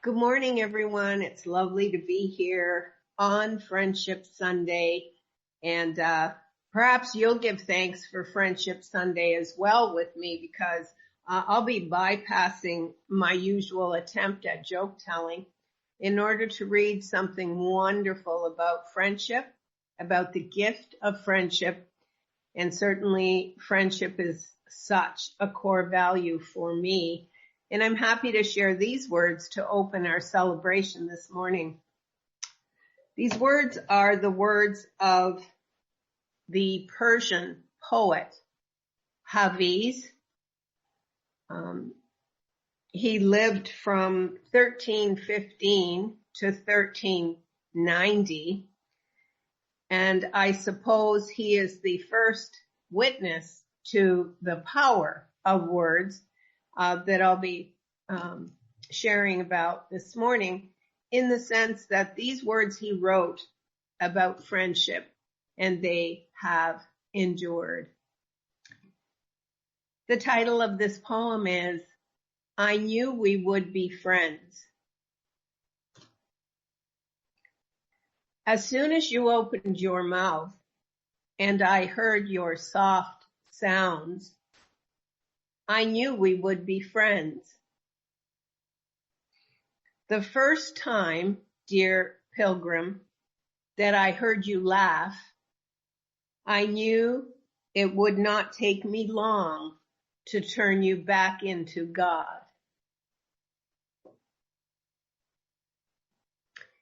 Good morning, everyone. It's lovely to be here on Friendship Sunday. And perhaps you'll give thanks for Friendship Sunday as well with me, because I'll be bypassing my usual attempt at joke telling in order to read something wonderful about friendship, about the gift of friendship. And certainly friendship is such a core value for me. And I'm happy to share these words to open our celebration this morning. These words are the words of the Persian poet Hafiz. He lived from 1315 to 1390. And I suppose he is the first witness to the power of words that I'll be sharing about this morning, in the sense that these words he wrote about friendship, and they have endured. The title of this poem is, I Knew We Would Be Friends. As soon as you opened your mouth and I heard your soft sounds, I knew we would be friends. The first time, dear pilgrim, that I heard you laugh, I knew it would not take me long to turn you back into God.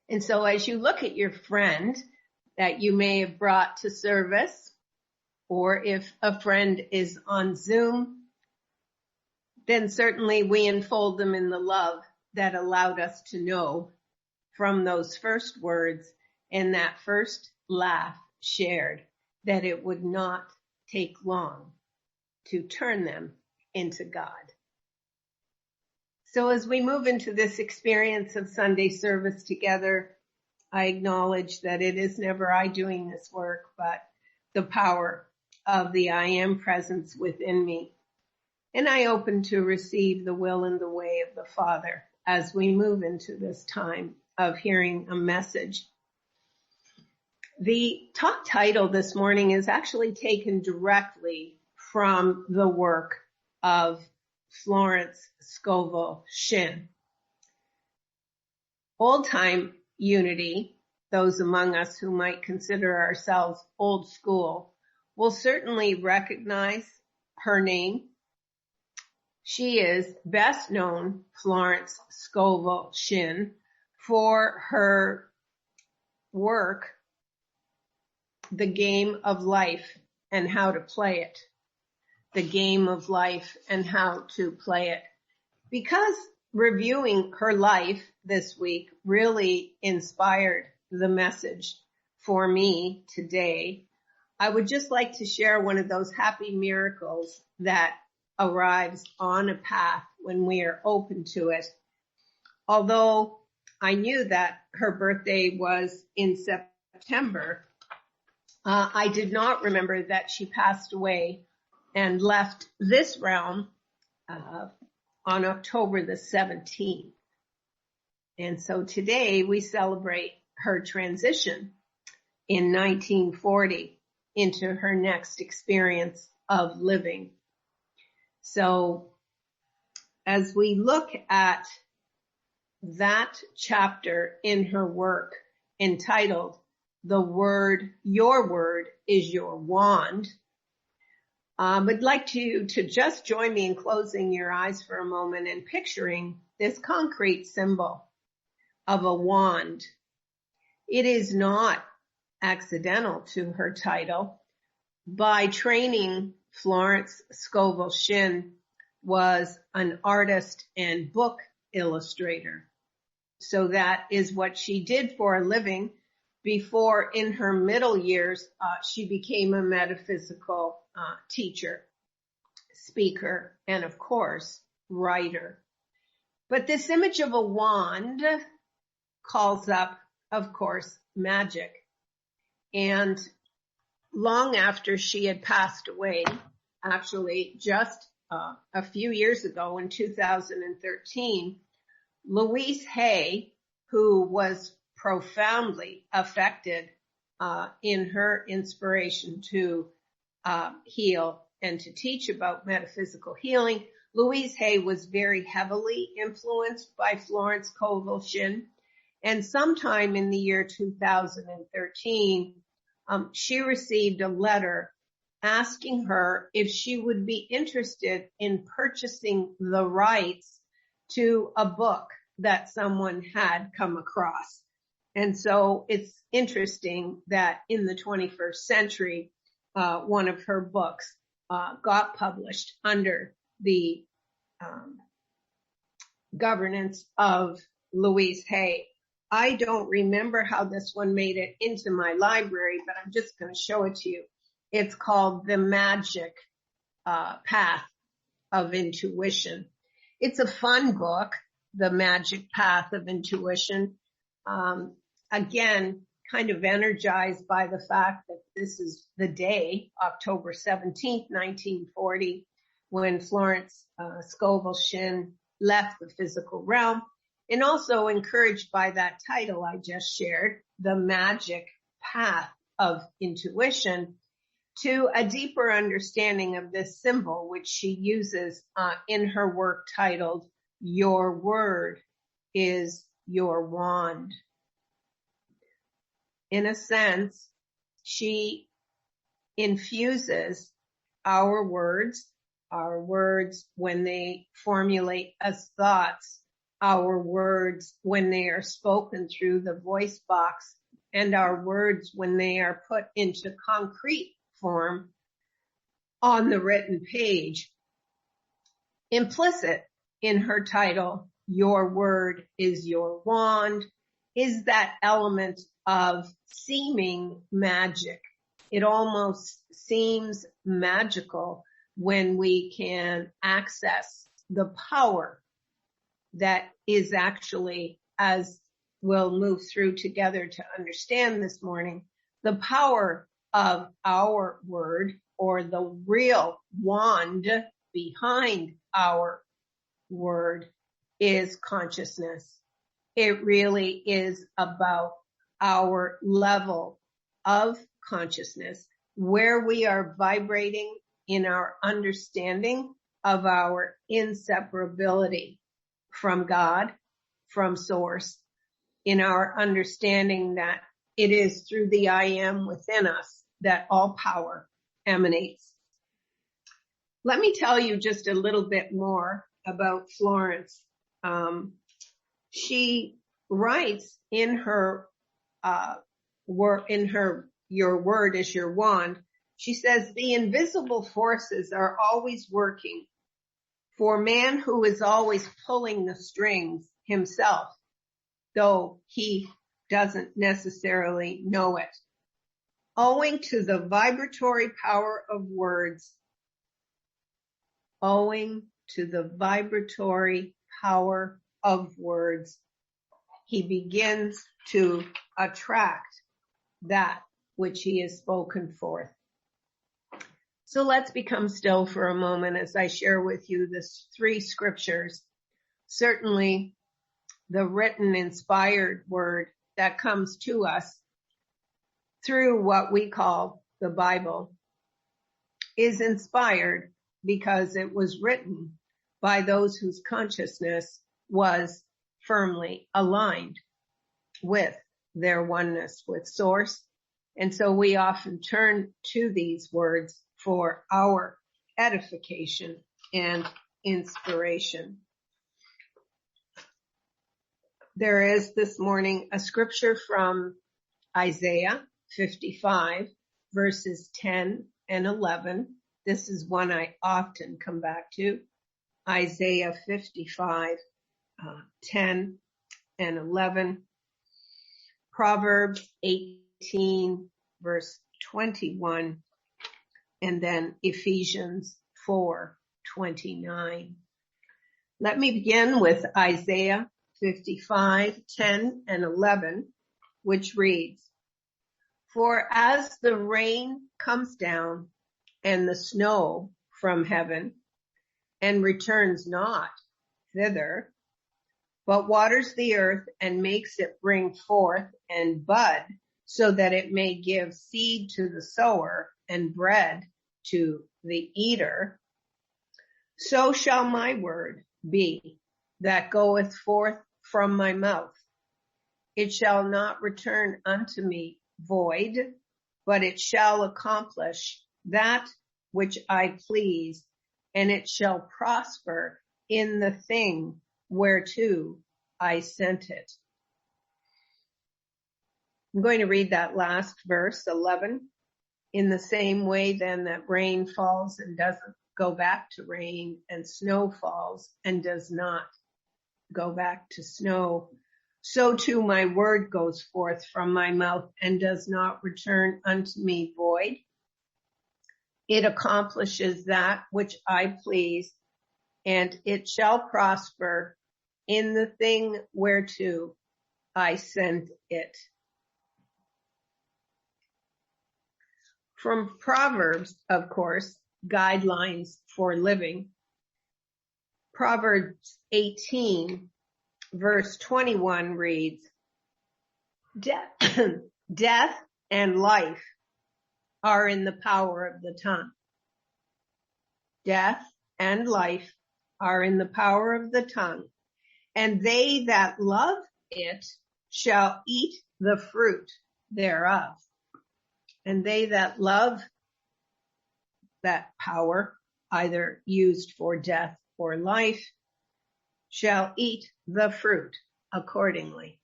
And so as you look at your friend that you may have brought to service, or if a friend is on Zoom, then certainly we enfold them in the love that allowed us to know from those first words and that first laugh shared that it would not take long to turn them into God. So as we move into this experience of Sunday service together, I acknowledge that it is never I doing this work, but the power of the I Am presence within me. And I open to receive the will and the way of the Father as we move into this time of hearing a message. The talk title this morning is actually taken directly from the work of Florence Scovel Shinn. Old-time unity, those among us who might consider ourselves old school, will certainly recognize her name. She is best known, Florence Scovel Shinn, for her work, The Game of Life and How to Play It. The Game of Life and How to Play It. Because reviewing her life this week really inspired the message for me today, I would just like to share one of those happy miracles that arrives on a path when we are open to it. Although I knew that her birthday was in September, I did not remember that she passed away and left this realm on October the 17th. And so today we celebrate her transition in 1940 into her next experience of living. So as we look at that chapter in her work entitled, The Word, Your Word is Your Wand, I'd like you to just join me in closing your eyes for a moment and picturing this concrete symbol of a wand. It is not accidental to her title. By training, Florence Scovel Shinn was an artist and book illustrator. So that is what she did for a living before, in her middle years, she became a metaphysical teacher, speaker, and of course, writer. But this image of a wand calls up, of course, magic. And long after she had passed away, actually just a few years ago in 2013, Louise Hay, who was profoundly affected in her inspiration to heal and to teach about metaphysical healing. Louise Hay was very heavily influenced by Florence Scovel Shinn, and sometime in the year 2013, she received a letter asking her if she would be interested in purchasing the rights to a book that someone had come across. And so it's interesting that in the 21st century, one of her books got published under the governance of Louise Hay. I don't remember how this one made it into my library, but I'm just going to show it to you. It's called The Magic Path of Intuition. It's a fun book, The Magic Path of Intuition. Again, kind of energized by the fact that this is the day, October 17th, 1940, when Florence Scovel Shinn left the physical realm, and also encouraged by that title I just shared, The Magic Path of Intuition, to a deeper understanding of this symbol, which she uses in her work titled, Your Word is Your Wand. In a sense, she infuses our words when they formulate as thoughts, our words when they are spoken through the voice box, and our words when they are put into concrete form on the written page. Implicit in her title, Your Word is Your Wand, is that element of seeming magic. It almost seems magical when we can access the power that is actually, as we'll move through together to understand this morning, the power of our word, or the real wand behind our word, is consciousness. It really is about our level of consciousness, where we are vibrating in our understanding of our inseparability from God, from Source, in our understanding that it is through the I am within us that all power emanates. Let me tell you just a little bit more about Florence. She writes in her Your Word is Your Wand. She says, the invisible forces are always working for man who is always pulling the strings himself, though he doesn't necessarily know it. Owing to the vibratory power of words, he begins to attract that which he has spoken forth. So let's become still for a moment as I share with you the three scriptures. Certainly the written, inspired word that comes to us through what we call the Bible is inspired because it was written by those whose consciousness was firmly aligned with their oneness with Source. And so we often turn to these words for our edification and inspiration. There is this morning a scripture from Isaiah 55, verses 10 and 11. This is one I often come back to. Isaiah 55, 10 and 11. Proverbs 18, verse 21. And then Ephesians 4:29. Let me begin with Isaiah 55, 10 and 11, which reads, For as the rain comes down and the snow from heaven and returns not thither, but waters the earth and makes it bring forth and bud, so that it may give seed to the sower and bread to the eater, so shall my word be that goeth forth from my mouth. It shall not return unto me void, but it shall accomplish that which I please, and it shall prosper in the thing whereto I sent it. I'm going to read that last verse, 11. In the same way then that rain falls and doesn't go back to rain, and snow falls and does not go back to snow, so too my word goes forth from my mouth and does not return unto me void. It accomplishes that which I please, and it shall prosper in the thing whereto I send it. From Proverbs, of course, guidelines for living. Proverbs 18, verse 21 reads, Death and life are in the power of the tongue. Death and life are in the power of the tongue, and they that love it shall eat the fruit thereof. And they that love that power, either used for death or life, shall eat the fruit accordingly.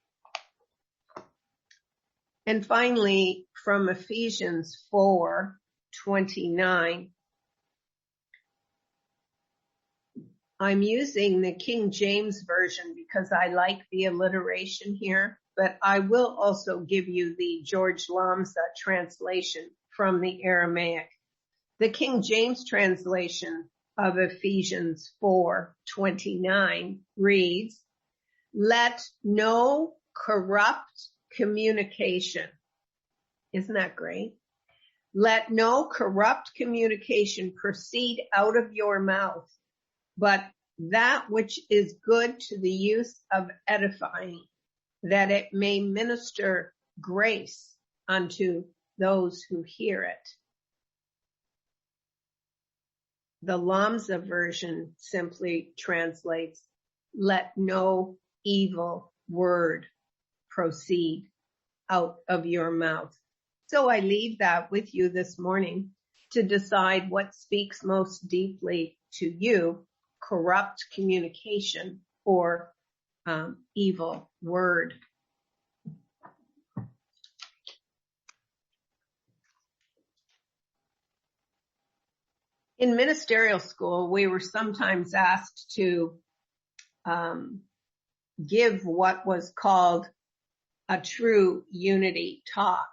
And finally, from Ephesians 4:29, I'm using the King James Version because I like the alliteration here, but I will also give you the George Lambsa translation from the Aramaic. The King James translation of Ephesians 4:29 reads, let no corrupt communication. Isn't that great? Let no corrupt communication proceed out of your mouth, but that which is good to the use of edifying, that it may minister grace unto those who hear it. The Lamsa version simply translates, let no evil word proceed out of your mouth. So I leave that with you this morning to decide what speaks most deeply to you, corrupt communication or evil word. In ministerial school, we were sometimes asked to give what was called a true unity talk.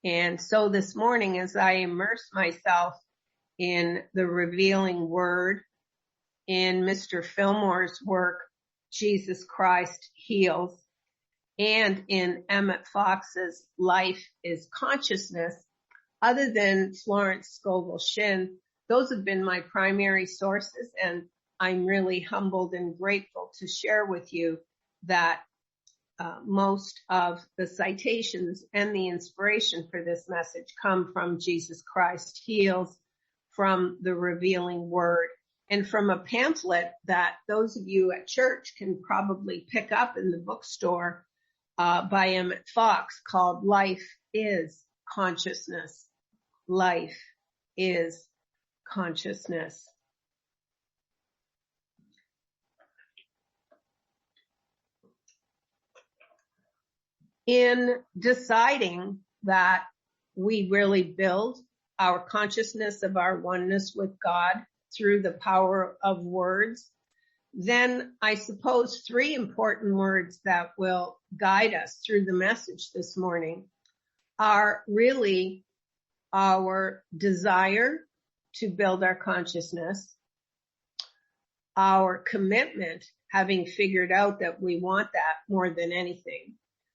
And so this morning, as I immerse myself in the revealing word, in Mr. Fillmore's work, Jesus Christ Heals, and in Emmett Fox's Life is Consciousness, other than Florence Scovel Shinn, those have been my primary sources, and I'm really humbled and grateful to share with you that most of the citations and the inspiration for this message come from Jesus Christ Heals, from the Revealing Word, and from a pamphlet that those of you at church can probably pick up in the bookstore by Emmett Fox called Life is Consciousness. Life is Consciousness. In deciding that we really build our consciousness of our oneness with God through the power of words, then I suppose three important words that will guide us through the message this morning are really our desire to build our consciousness, our commitment, having figured out that we want that more than anything.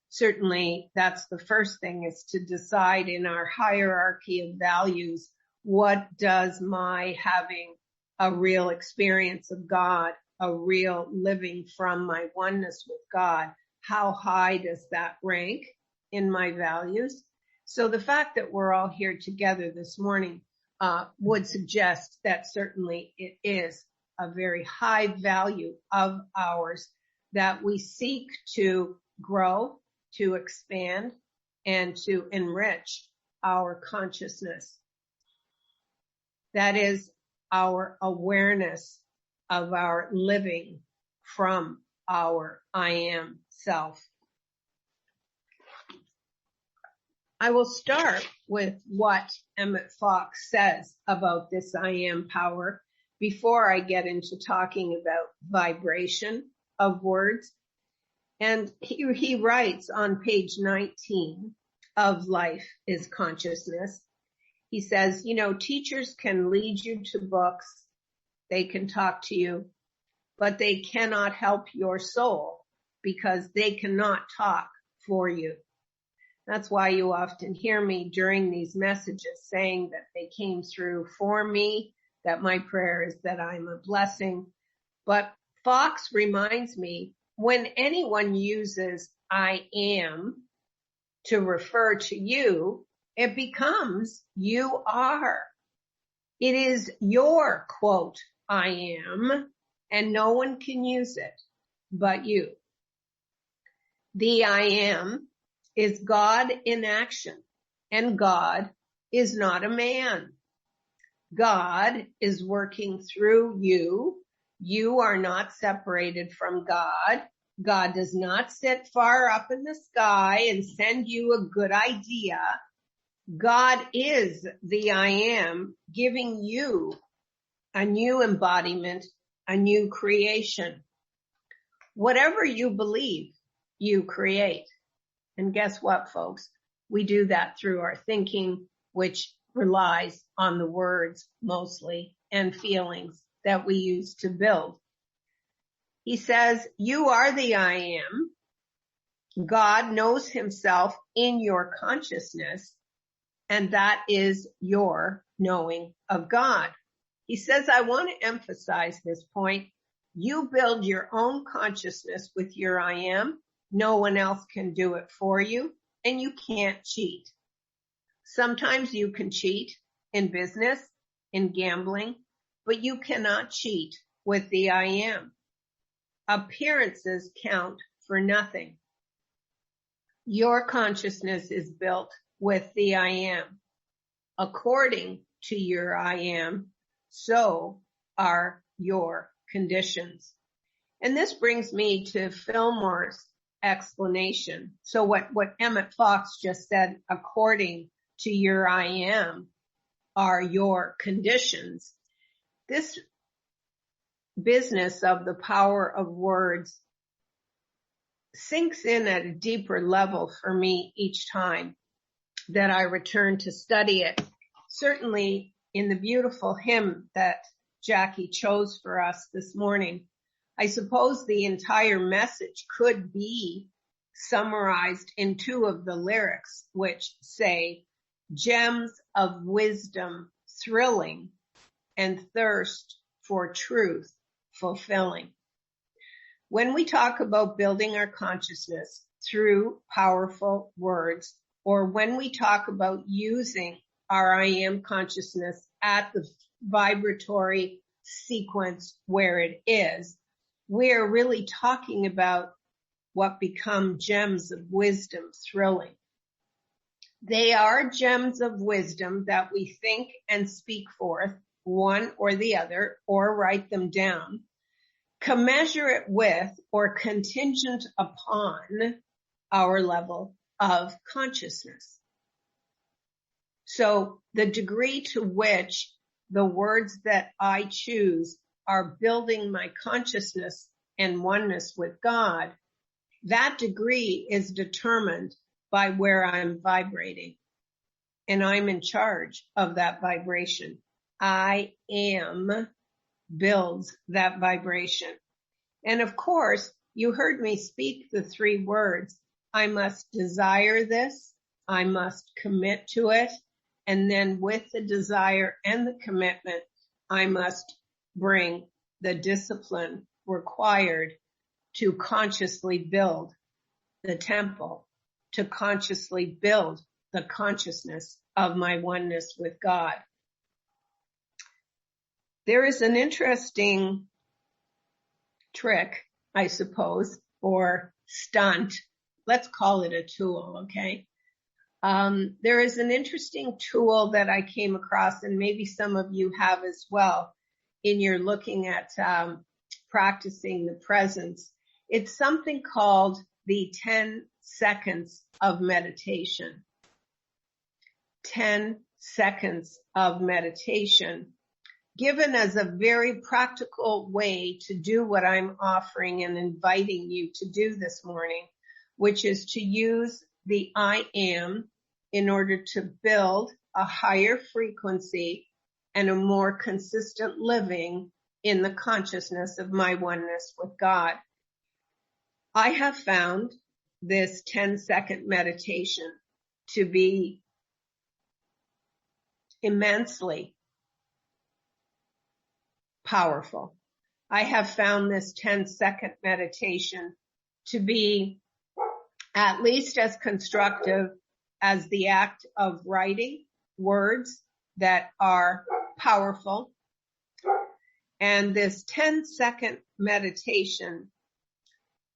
Certainly, that's the first thing, is to decide in our hierarchy of values, what does my having a real experience of God, a real living from my oneness with God, how high does that rank in my values? So the fact that we're all here together this morning would suggest that certainly it is a very high value of ours that we seek to grow, to expand, and to enrich our consciousness. That is our awareness of our living from our I am self. I will start with what Emmett Fox says about this I am power before I get into talking about vibration of words. And he writes on page 19 of Life is Consciousness. He says, teachers can lead you to books. They can talk to you, but they cannot help your soul because they cannot talk for you. That's why you often hear me during these messages saying that they came through for me, that my prayer is that I'm a blessing. But Fox reminds me, when anyone uses I am to refer to you, it becomes you are. It is your quote, I am, and no one can use it but you. The I am is God in action, and God is not a man. God is working through you. You are not separated from God. God does not sit far up in the sky and send you a good idea. God is the I am, giving you a new embodiment, a new creation. Whatever you believe, you create. And guess what, folks? We do that through our thinking, which relies on the words mostly and feelings that we use to build. He says, you are the I am. God knows himself in your consciousness, and that is your knowing of God. He says, I want to emphasize this point. You build your own consciousness with your I am. No one else can do it for you, and you can't cheat. Sometimes you can cheat in business, in gambling, but you cannot cheat with the I am. Appearances count for nothing. Your consciousness is built with the I am. According to your I am, so are your conditions. And this brings me to Fillmore's explanation. So what Emmett Fox just said, according to your I am, are your conditions. This business of the power of words sinks in at a deeper level for me each time that I return to study it. Certainly in the beautiful hymn that Jackie chose for us this morning, I suppose the entire message could be summarized in two of the lyrics, which say, gems of wisdom thrilling and thirst for truth fulfilling. When we talk about building our consciousness through powerful words, or when we talk about using our I am consciousness at the vibratory sequence where it is, we are really talking about what become gems of wisdom thrilling. They are gems of wisdom that we think and speak forth, one or the other, or write them down, commensurate with or contingent upon our level of consciousness. So the degree to which the words that I choose are building my consciousness and oneness with God, that degree is determined by where I'm vibrating. And I'm in charge of that vibration. I am builds that vibration. And of course, you heard me speak the three words. I must desire this. I must commit to it. And then with the desire and the commitment, I must bring the discipline required to consciously build the temple, to consciously build the consciousness of my oneness with God. There is an interesting trick, I suppose, or stunt. Let's call it a tool, okay? There is an interesting tool that I came across, and maybe some of you have as well, in your looking at practicing the presence. It's something called the 10 seconds of meditation. 10 seconds of meditation, given as a very practical way to do what I'm offering and inviting you to do this morning, which is to use the I am in order to build a higher frequency and a more consistent living in the consciousness of my oneness with God. I have found this 10-second meditation to be immensely powerful. I have found this 10-second meditation to be at least as constructive as the act of writing words that are powerful. And this 10-second meditation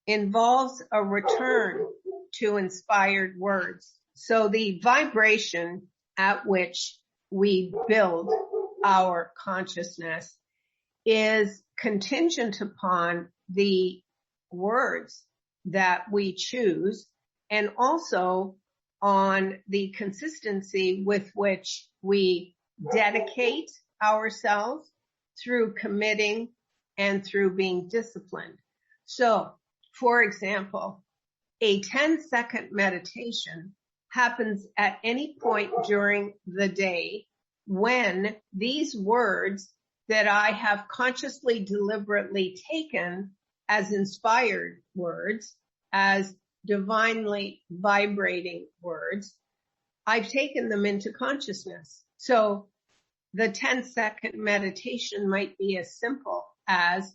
involves a return to inspired words. So the vibration at which we build our consciousness is contingent upon the words that we choose, and also on the consistency with which we dedicate ourselves through committing and through being disciplined. So, for example, a 10-second meditation happens at any point during the day when these words that I have consciously, deliberately taken as inspired words, as divinely vibrating words, I've taken them into consciousness. So the 10-second meditation might be as simple as,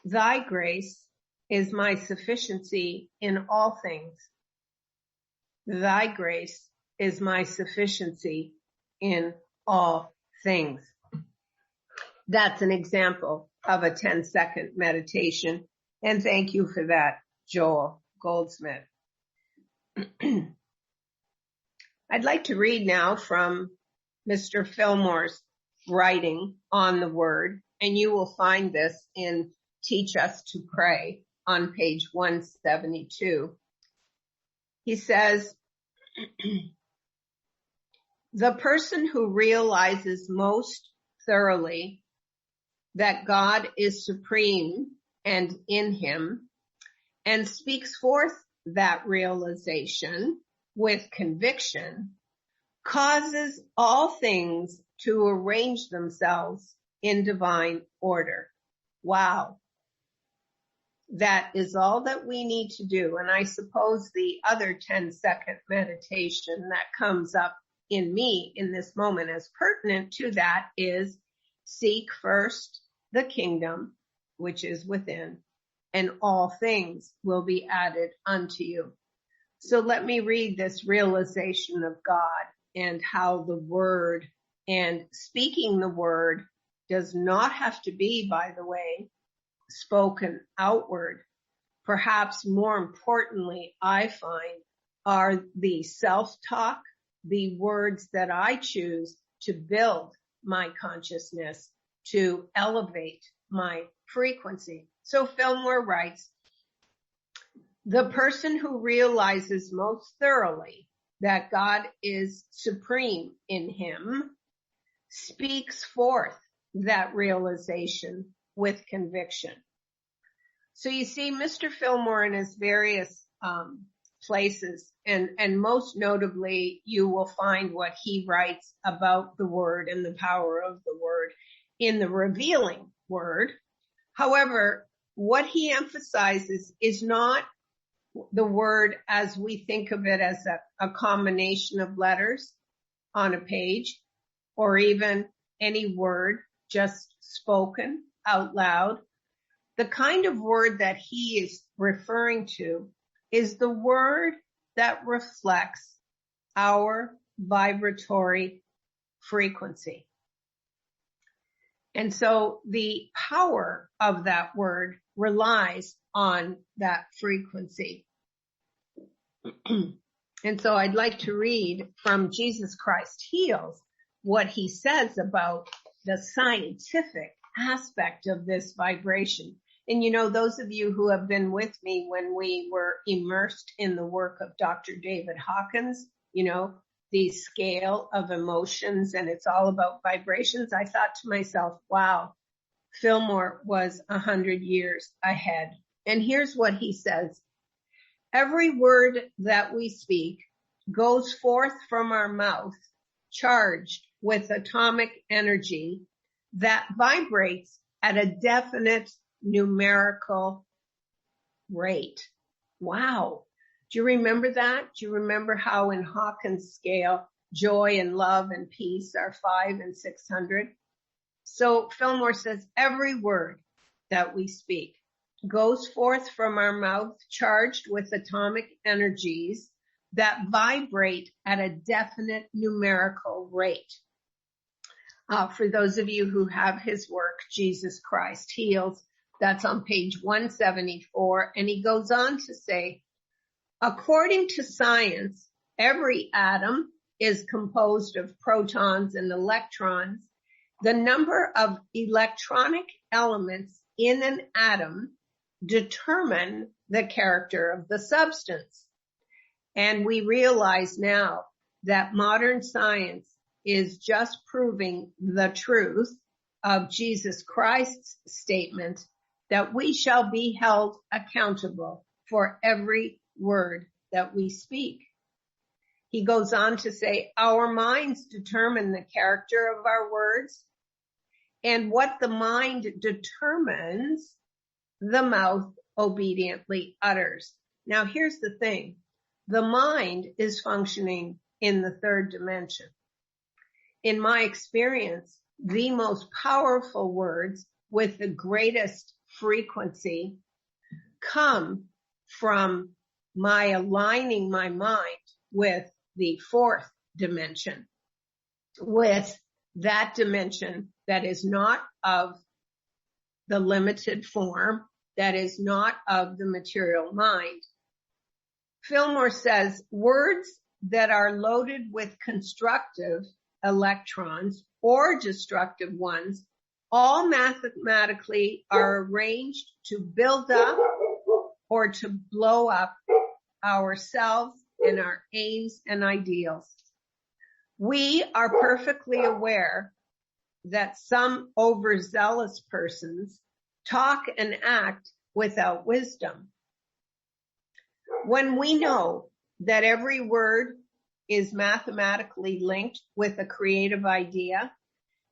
thy grace is my sufficiency in all things. Thy grace is my sufficiency in all things. That's an example of a 10-second meditation. And thank you for that, Joel Goldsmith. I'd like to read now from Mr. Fillmore's writing on the word, and you will find this in Teach Us to Pray on page 172. He says, the person who realizes most thoroughly that God is supreme and in him, and speaks forth that realization with conviction, causes all things to arrange themselves in divine order. Wow. That is all that we need to do. And I suppose the other 10-second meditation that comes up in me in this moment as pertinent to that is, seek first the kingdom which is within, and all things will be added unto you. So let me read this realization of God and how the word and speaking the word does not have to be, by the way, spoken outward. Perhaps more importantly, I find, are the self-talk, the words that I choose to build my consciousness, to elevate my frequency. So Fillmore writes, the person who realizes most thoroughly that God is supreme in him speaks forth that realization with conviction. So you see, Mr. Fillmore in his various places, and most notably, you will find what he writes about the word and the power of the word in the revealing word. However, what he emphasizes is not the word as we think of it as a combination of letters on a page, or even any word just spoken out loud, The kind of word that he is referring to is the word that reflects our vibratory frequency. And so the power of that word relies on that frequency. And so I'd like to read from Jesus Christ Heals what he says about the scientific aspect of this vibration. And you know, those of you who have been with me when we were immersed in the work of Dr. David Hawkins, you know, the scale of emotions, and it's all about vibrations, I thought to myself, wow, Fillmore was 100 years ahead. And here's what he says. Every word that we speak goes forth from our mouth charged with atomic energy that vibrates at a definite numerical rate. Wow. Do you remember that? Do you remember how in Hawkins' scale, joy and love and peace are 5 and 600? So Fillmore says every word that we speak goes forth from our mouth charged with atomic energies that vibrate at a definite numerical rate. For those of you who have his work, Jesus Christ Heals, that's on page 174. And he goes on to say, according to science, every atom is composed of protons and electrons. The number of electronic elements in an atom determine the character of the substance. And we realize now that modern science is just proving the truth of Jesus Christ's statement that we shall be held accountable for every word that we speak. He goes on to say, our minds determine the character of our words, and what the mind determines, the mouth obediently utters. Now, here's the thing. The mind is functioning in the third dimension. In my experience, the most powerful words with the greatest frequency come from my aligning my mind with the fourth dimension, with that dimension that is not of the limited form, that is not of the material mind. Fillmore says words that are loaded with constructive electrons or destructive ones all mathematically are arranged to build up or to blow up ourselves and our aims and ideals. We are perfectly aware that some overzealous persons talk and act without wisdom. When we know that every word is mathematically linked with a creative idea,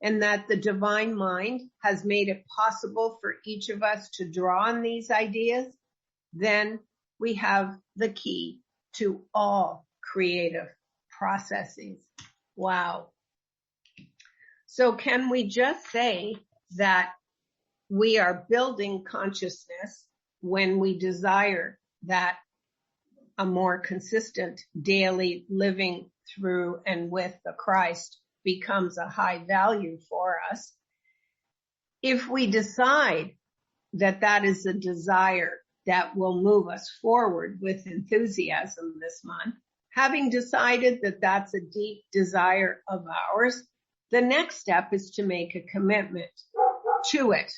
and that the divine mind has made it possible for each of us to draw on these ideas, then we have the key to all creative processes. Wow. So can we just say that we are building consciousness when we desire that a more consistent daily living through and with the Christ becomes a high value for us? If we decide that that is a desire that will move us forward with enthusiasm this month, having decided that that's a deep desire of ours, the next step is to make a commitment to it.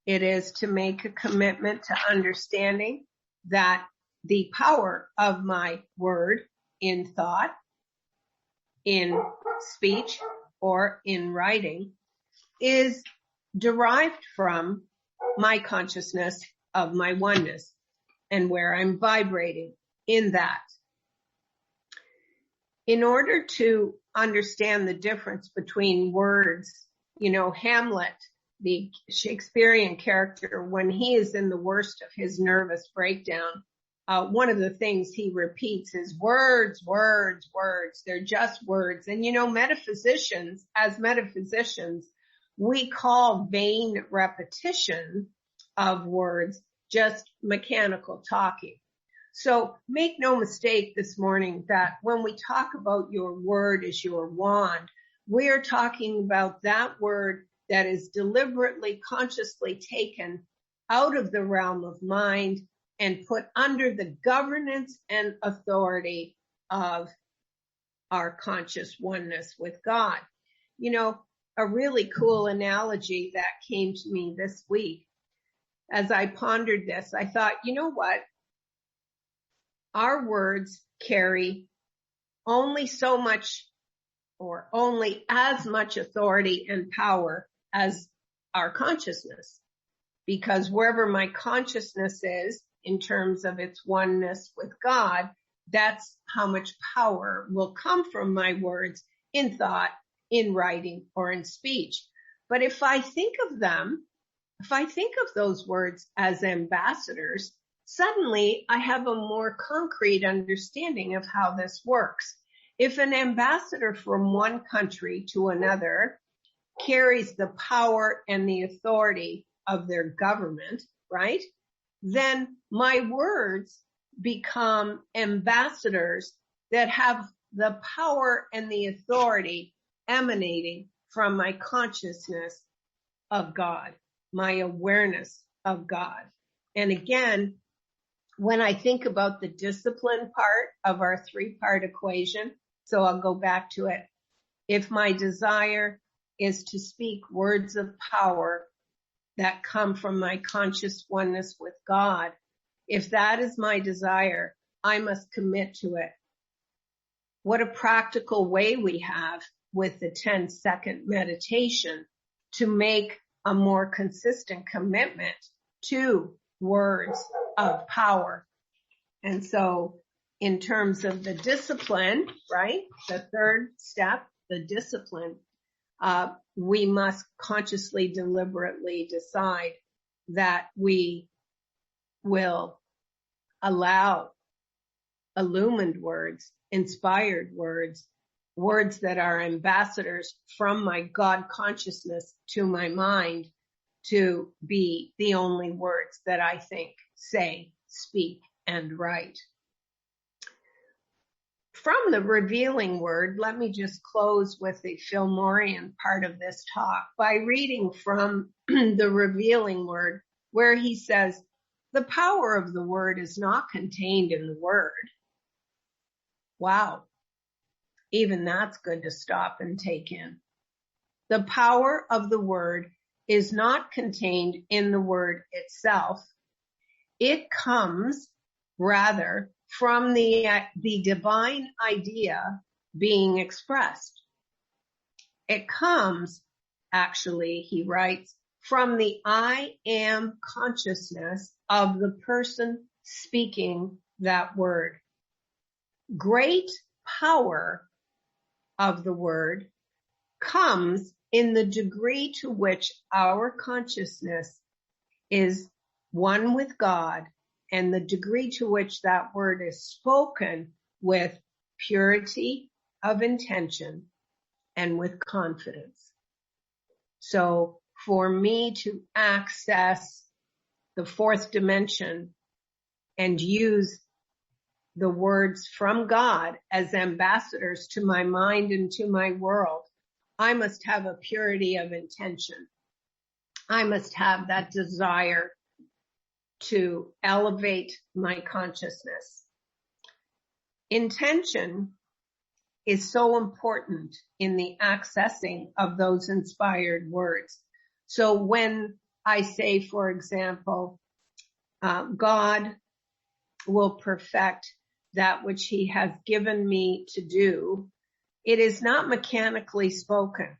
It is to make a commitment to understanding that the power of my word in thought, in speech, or in writing is derived from my consciousness of my oneness and where I'm vibrating in that. In order to understand the difference between words, you know, Hamlet, the Shakespearean character, when he is in the worst of his nervous breakdown, one of the things he repeats is words, words, words. They're just words. And, you know, as metaphysicians, we call vain repetition of words, just mechanical talking. So make no mistake this morning that when we talk about your word as your wand, we are talking about that word that is deliberately, consciously taken out of the realm of mind and put under the governance and authority of our conscious oneness with God. You know, a really cool analogy that came to me this week as I pondered this, I thought, you know what? Our words carry only so much or only as much authority and power as our consciousness. Because wherever my consciousness is in terms of its oneness with God, that's how much power will come from my words in thought, in writing, or in speech. But if I think of those words as ambassadors, suddenly I have a more concrete understanding of how this works. If an ambassador from one country to another carries the power and the authority of their government, right? Then my words become ambassadors that have the power and the authority emanating from my consciousness of God, my awareness of God. And again, when I think about the discipline part of our three-part equation, so I'll go back to it. If my desire is to speak words of power that come from my conscious oneness with God, if that is my desire, I must commit to it. What a practical way we have with the 10-second meditation to make a more consistent commitment to words of power. And so in terms of the discipline, right, the third step, the discipline, we must consciously, deliberately decide that we will allow illumined words, inspired words, words that are ambassadors from my God consciousness to my mind to be the only words that I think, say, speak, and write. From the revealing word, let me just close with the Fillmorian part of this talk by reading from the revealing word, where he says, the power of the word is not contained in the word. Wow. Even that's good to stop and take in. The power of the word is not contained in the word itself. It comes rather from the divine idea being expressed. It comes, actually, he writes, from the I am consciousness of the person speaking that word. Great power of the word comes in the degree to which our consciousness is one with God and the degree to which that word is spoken with purity of intention and with confidence. So for me to access the fourth dimension and use the words from God as ambassadors to my mind and to my world, I must have a purity of intention. I must have that desire to elevate my consciousness. Intention is so important in the accessing of those inspired words. So when I say, for example, God will perfect that which he has given me to do, it is not mechanically spoken.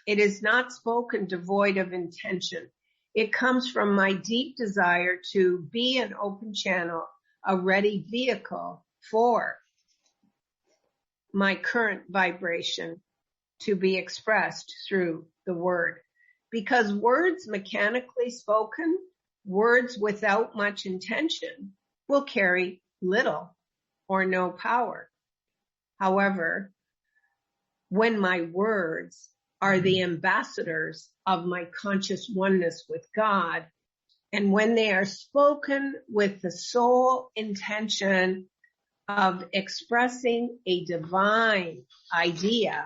It is not spoken devoid of intention. It comes from my deep desire to be an open channel, a ready vehicle for my current vibration to be expressed through the word. Because words mechanically spoken, words without much intention, will carry little or no power. However, when my words are the ambassadors of my conscious oneness with God, And when they are spoken with the sole intention of expressing a divine idea,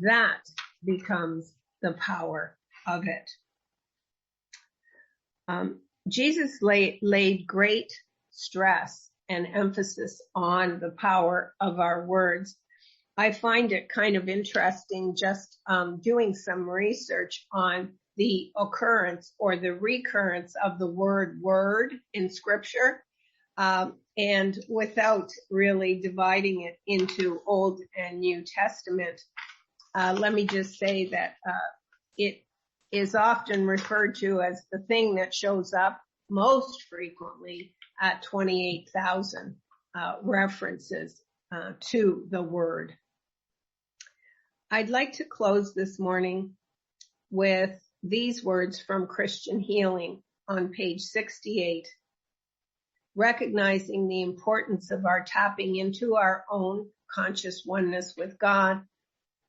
that becomes the power of it. Jesus laid great stress and emphasis on the power of our words. I find it kind of interesting just doing some research on the occurrence or the recurrence of the word in Scripture, and without really dividing it into Old and New Testament. Let me just say that it is often referred to as the thing that shows up most frequently at 28,000 references to the word. I'd like to close this morning with these words from Christian Healing on page 68, recognizing the importance of our tapping into our own conscious oneness with God,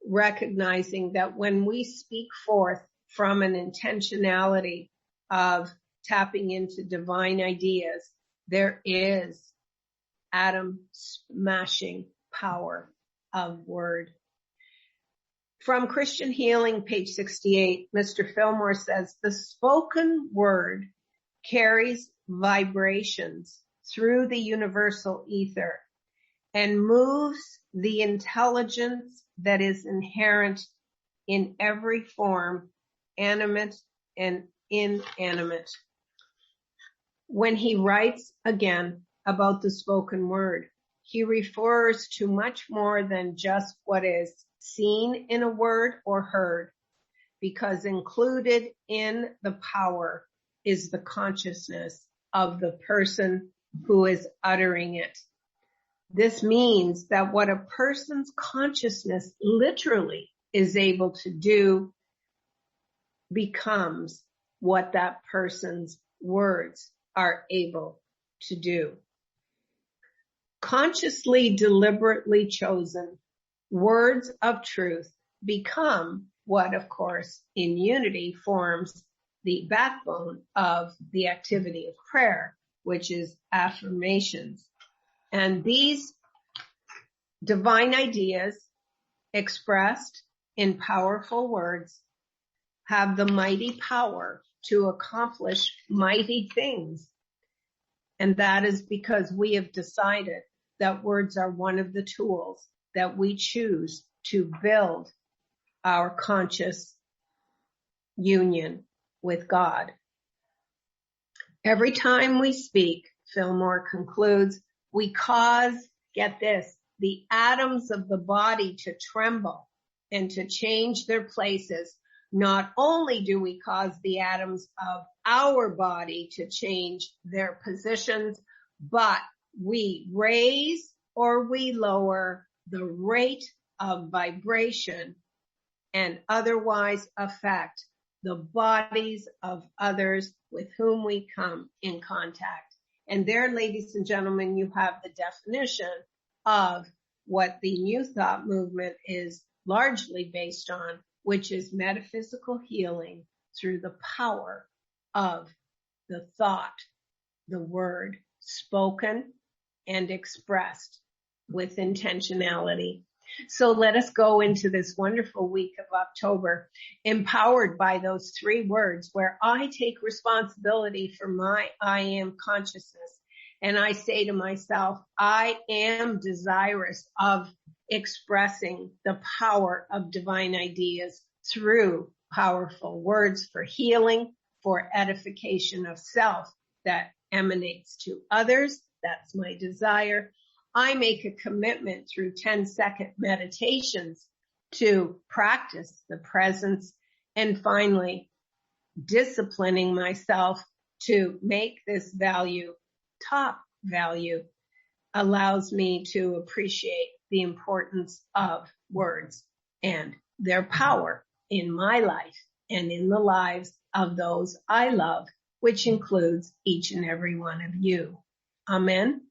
recognizing that when we speak forth from an intentionality of tapping into divine ideas, there is atom smashing power of word. From Christian Healing, page 68, Mr. Fillmore says, the spoken word carries vibrations through the universal ether and moves the intelligence that is inherent in every form, animate and inanimate. When he writes again about the spoken word, he refers to much more than just what is seen in a word or heard, because included in the power is the consciousness of the person who is uttering it. This means that what a person's consciousness literally is able to do becomes what that person's words are able to do. Consciously, deliberately chosen words of truth become what, of course, in unity forms the backbone of the activity of prayer, which is affirmations. And these divine ideas expressed in powerful words have the mighty power to accomplish mighty things. And that is because we have decided that words are one of the tools that we choose to build our conscious union with God. Every time we speak, Fillmore concludes, we cause, get this, the atoms of the body to tremble and to change their places. Not only do we cause the atoms of our body to change their positions, but we raise or we lower the rate of vibration and otherwise affect the bodies of others with whom we come in contact. And there, ladies and gentlemen, you have the definition of what the New Thought movement is largely based on, which is metaphysical healing through the power of the thought, the word spoken and expressed with intentionality. So let us go into this wonderful week of October, empowered by those three words where I take responsibility for my I am consciousness. And I say to myself, I am desirous of expressing the power of divine ideas through powerful words for healing, for edification of self that emanates to others. That's my desire. I make a commitment through 10-second meditations to practice the presence, and finally, disciplining myself to make this value top value allows me to appreciate the importance of words and their power in my life and in the lives of those I love, which includes each and every one of you. Amen.